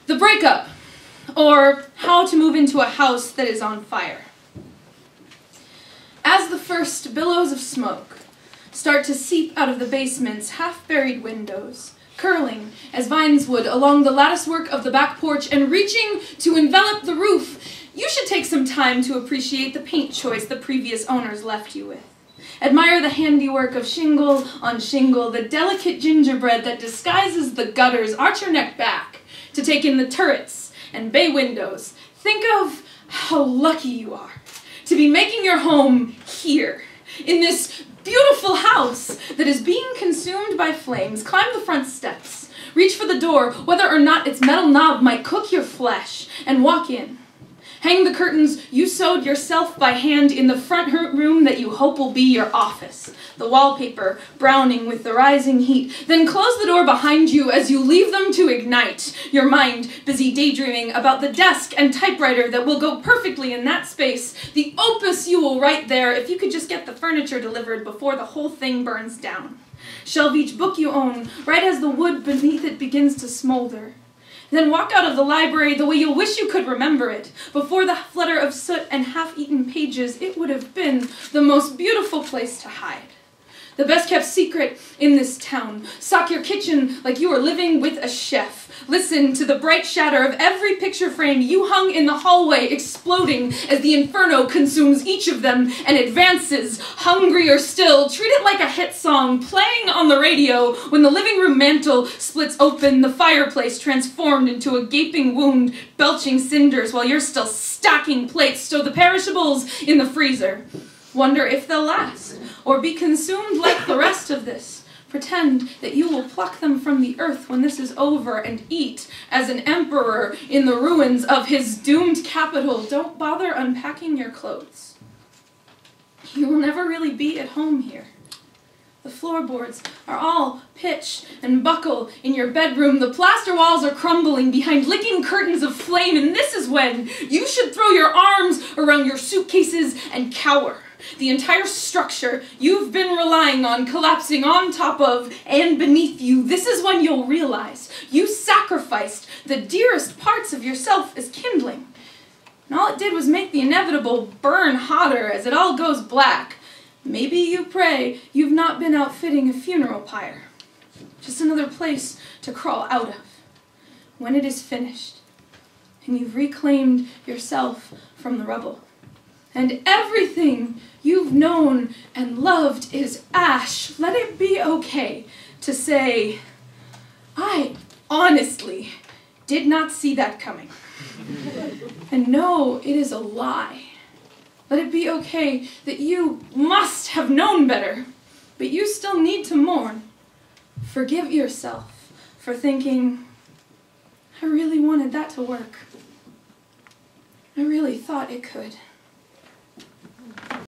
The breakup, or how to move into a house that is on fire. As the first billows of smoke start to seep out of the basement's half-buried windows, curling as vines would along the latticework of the back porch and reaching to envelop the roof, you should take some time to appreciate the paint choice the previous owners left you with. Admire the handiwork of shingle on shingle, the delicate gingerbread that disguises the gutters. Arch your neck back to take in the turrets and bay windows. Think of how lucky you are to be making your home here, in this beautiful house that is being consumed by flames. Climb the front steps, reach for the door, whether or not its metal knob might cook your flesh, and walk in. Hang the curtains you sewed yourself by hand in the front room that you hope will be your office, the wallpaper browning with the rising heat. Then close the door behind you as you leave them to ignite, your mind busy daydreaming about the desk and typewriter that will go perfectly in that space, the opus you will write there if you could just get the furniture delivered before the whole thing burns down. Shelve each book you own right as the wood beneath it begins to smolder. Then walk out of the library the way you'll wish you could remember it. Before the flutter of soot and half-eaten pages, it would have been the most beautiful place to hide. The best-kept secret in this town. Stock your kitchen like you were living with a chef. Listen to the bright shatter of every picture frame you hung in the hallway exploding as the inferno consumes each of them and advances. Hungrier still, treat it like a hit song playing on the radio when the living room mantel splits open, the fireplace transformed into a gaping wound, belching cinders while you're still stacking plates. Stow the perishables in the freezer. Wonder if they'll last, or be consumed like the rest of this. Pretend that you will pluck them from the earth when this is over and eat as an emperor in the ruins of his doomed capital. Don't bother unpacking your clothes. You will never really be at home here. The floorboards are all pitch and buckle in your bedroom. The plaster walls are crumbling behind licking curtains of flame, and this is when you should throw your arms around your suitcases and cower. The entire structure you've been relying on collapsing on top of and beneath you. This is when you'll realize you sacrificed the dearest parts of yourself as kindling. And all it did was make the inevitable burn hotter as it all goes black. Maybe you pray you've not been outfitting a funeral pyre. Just another place to crawl out of. When it is finished, and you've reclaimed yourself from the rubble, and everything you've known and loved is ash, let it be okay to say, I honestly did not see that coming. And no, it is a lie. Let it be okay that you must have known better, but you still need to mourn. Forgive yourself for thinking, I really wanted that to work. I really thought it could.